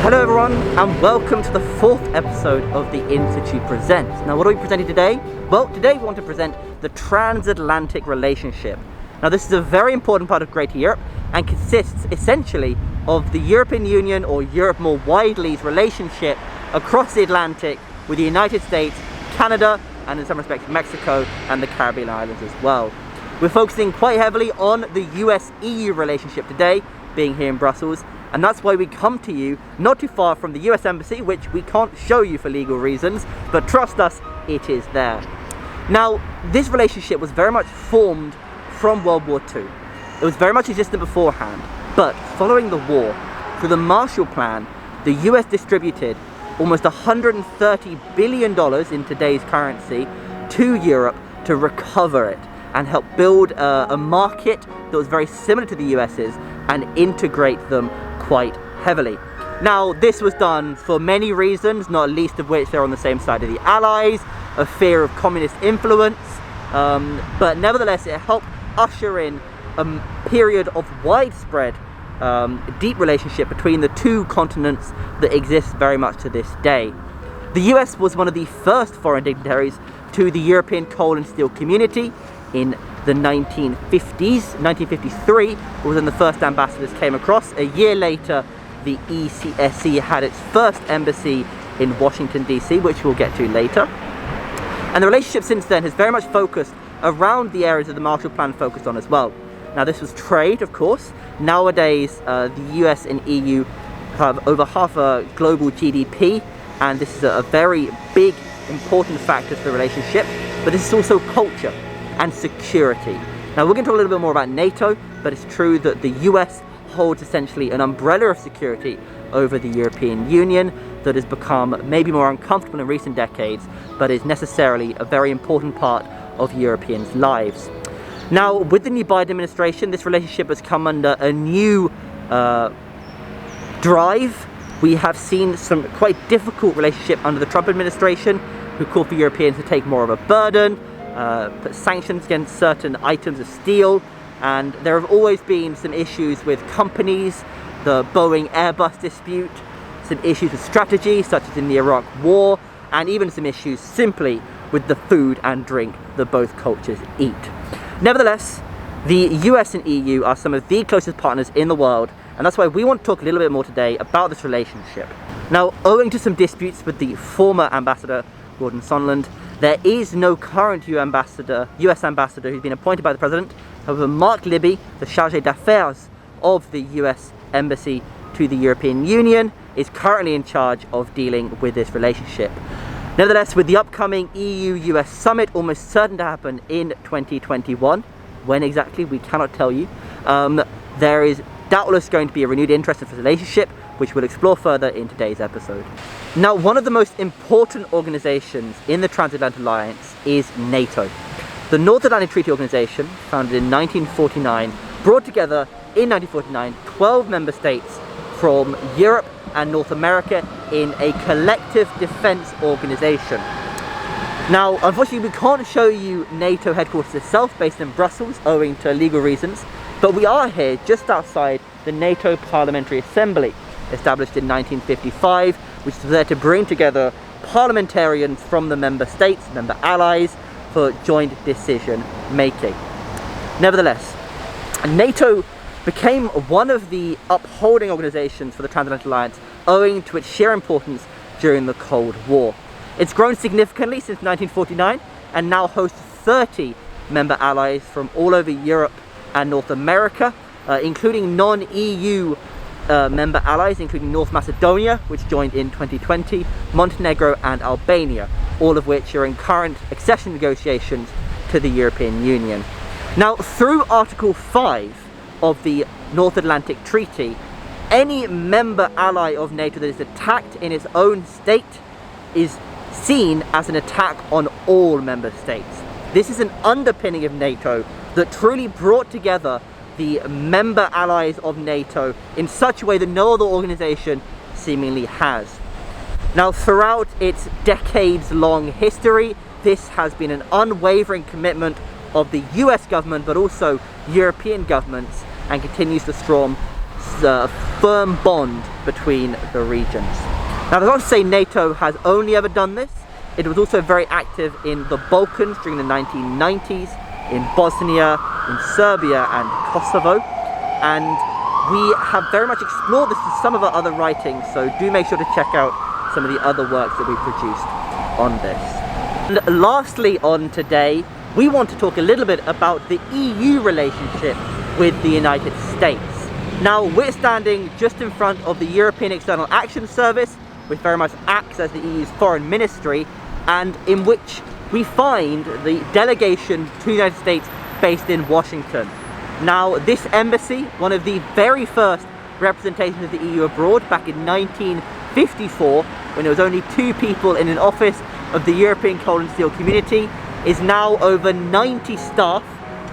Hello everyone, and welcome to the fourth episode of the Institute Presents. Now what are we presenting today? Well, today we want to present the transatlantic relationship. Now this is a very important part of Greater Europe and consists essentially of the European Union, or Europe more widely's relationship across the Atlantic with the United States, Canada, and in some respects Mexico and the Caribbean islands as well. We're focusing quite heavily on the US-EU relationship today, being here in Brussels, and that's why we come to you not too far from the US Embassy, which we can't show you for legal reasons, but trust us, it is there. Now, this relationship was very much formed from World War II. It was very much existent beforehand, but following the war, through the Marshall Plan, the US distributed almost $130 billion in today's currency to Europe to recover it and help build a market that was very similar to the US's and integrate them quite heavily. Now, this was done for many reasons, not least of which they're on the same side of the Allies, a fear of communist influence, but nevertheless it helped usher in a period of widespread deep relationship between the two continents that exists very much to this day. The US was one of the first foreign dignitaries to the European coal and steel community in the 1950s. 1953 was when the first ambassadors came across. A year later, the ECSC had its first embassy in Washington, D.C., which we'll get to later. And the relationship since then has very much focused around the areas that the Marshall Plan focused on as well. Now, this was trade, of course. Nowadays, the US and EU have over half a global GDP, and this is a very big, important factor to the relationship. But this is also culture and security. Now, we're going to talk a little bit more about NATO, but it's true that the US holds essentially an umbrella of security over the European Union that has become maybe more uncomfortable in recent decades, but is necessarily a very important part of Europeans' lives. Now, with the new Biden administration, this relationship has come under a new drive. We have seen some quite difficult relationship under the Trump administration, who called for Europeans to take more of a burden, put sanctions against certain items of steel, and there have always been some issues with companies, the Boeing-Airbus dispute, some issues with strategy, such as in the Iraq War, and even some issues simply with the food and drink that both cultures eat. Nevertheless, the US and EU are some of the closest partners in the world, and that's why we want to talk a little bit more today about this relationship. Now, owing to some disputes with the former ambassador, Gordon Sondland, there is no current US ambassador who's been appointed by the president. However, Mark Libby, the chargé d'affaires of the US Embassy to the European Union, is currently in charge of dealing with this relationship. Nevertheless, with the upcoming EU-US summit almost certain to happen in 2021, when exactly we cannot tell you, there is doubtless going to be a renewed interest in this relationship, which we'll explore further in today's episode. Now, one of the most important organizations in the Transatlantic Alliance is NATO. The North Atlantic Treaty Organization, founded in 1949, brought together in 1949 12 member states from Europe and North America in a collective defense organization. Now, unfortunately, we can't show you NATO headquarters itself based in Brussels owing to legal reasons, but we are here just outside the NATO Parliamentary Assembly, established in 1955, which is there to bring together parliamentarians from the member states, member allies, for joint decision making. Nevertheless, NATO became one of the upholding organizations for the Transatlantic Alliance owing to its sheer importance during the Cold War. It's grown significantly since 1949 and now hosts 30 member allies from all over Europe and North America, including non-EU member allies, including North Macedonia, which joined in 2020, Montenegro and Albania, all of which are in current accession negotiations to the European Union. Now, through Article 5 of the North Atlantic Treaty, any member ally of NATO that is attacked in its own state is seen as an attack on all member states. This is an underpinning of NATO that truly brought together the member allies of NATO in such a way that no other organization seemingly has. Now, throughout its decades-long history, this has been an unwavering commitment of the US government, but also European governments, and continues to firm bond between the regions. Now, that's not to say NATO has only ever done this. It was also very active in the Balkans during the 1990s, in Bosnia, in Serbia and Kosovo, and we have very much explored this in some of our other writings, so do make sure to check out some of the other works that we produced on this. And lastly on today, we want to talk a little bit about the EU relationship with the United States. Now, we're standing just in front of the European External Action Service, which very much acts as the EU's foreign ministry, and in which we find the delegation to the United States based in Washington. Now, this embassy, one of the very first representations of the EU abroad back in 1954, when there was only 2 people in an office of the European Coal and Steel Community, is now over 90 staff,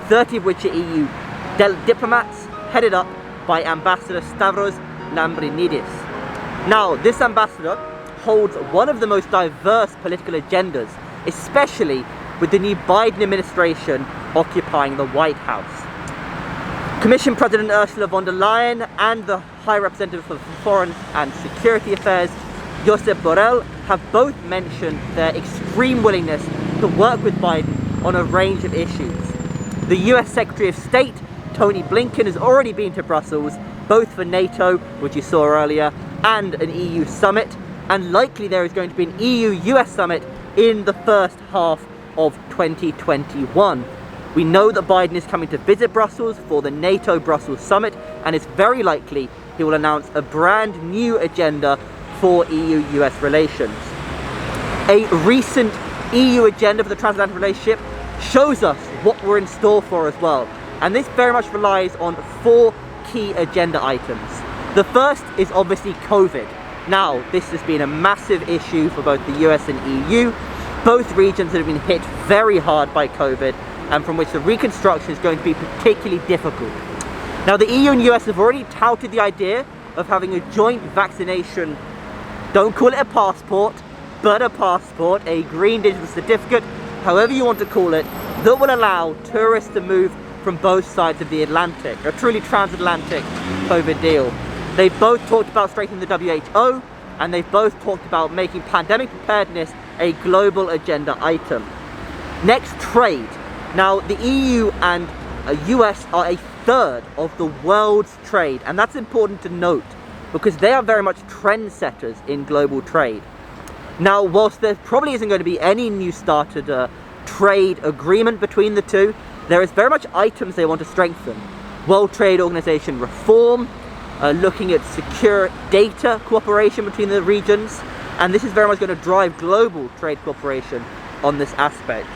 30 of which are EU diplomats, headed up by Ambassador Stavros Lambrinidis. Now, this ambassador holds one of the most diverse political agendas, especially with the new Biden administration occupying the White House. Commission President Ursula von der Leyen and the High Representative for Foreign and Security Affairs, Josep Borrell, have both mentioned their extreme willingness to work with Biden on a range of issues. The US Secretary of State, Tony Blinken, has already been to Brussels, both for NATO, which you saw earlier, and an EU summit, and likely there is going to be an EU-US summit in the first half of 2021. We know that Biden is coming to visit Brussels for the NATO Brussels summit, and it's very likely he will announce a brand new agenda for EU-US relations. A recent EU agenda for the transatlantic relationship shows us what we're in store for as well, and this very much relies on 4 key agenda items. The first is obviously COVID. Now, this has been a massive issue for both the US and EU, both regions that have been hit very hard by COVID, and from which the reconstruction is going to be particularly difficult. Now, the EU and US have already touted the idea of having a joint vaccination, don't call it a passport, but a passport, a green digital certificate, however you want to call it, that will allow tourists to move from both sides of the Atlantic, a truly transatlantic COVID deal. They've both talked about strengthening the WHO, and they've both talked about making pandemic preparedness a global agenda item. Next, trade. Now, the EU and US are a third of the world's trade, and that's important to note because they are very much trendsetters in global trade. Now, whilst there probably isn't going to be any new started trade agreement between the two, there is very much items they want to strengthen. World Trade Organization reform, looking at secure data cooperation between the regions, and this is very much going to drive global trade cooperation on this aspect.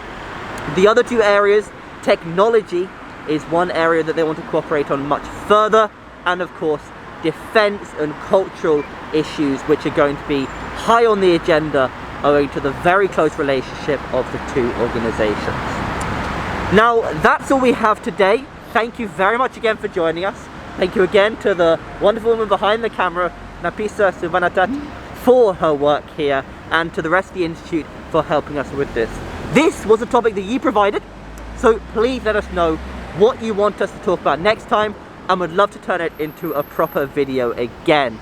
The other 2 areas, technology is one area that they want to cooperate on much further, and of course defense and cultural issues, which are going to be high on the agenda owing to the very close relationship of the 2 organizations. Now, that's all we have today. Thank you very much again for joining us. Thank you again to the wonderful woman behind the camera, Napisa Suvanatat, for her work here, and to the rest of the Institute for helping us with this. This was a topic that you provided, so please let us know what you want us to talk about next time, and would love to turn it into a proper video again.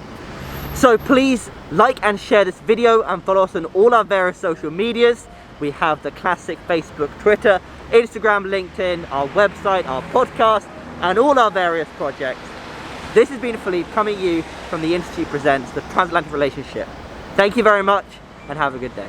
So please like and share this video, and follow us on all our various social medias. We have the classic Facebook, Twitter, Instagram, LinkedIn, our website, our podcast, and all our various projects. This has been Philippe coming to you from the Institute Presents the Transatlantic Relationship. Thank you very much, and have a good day.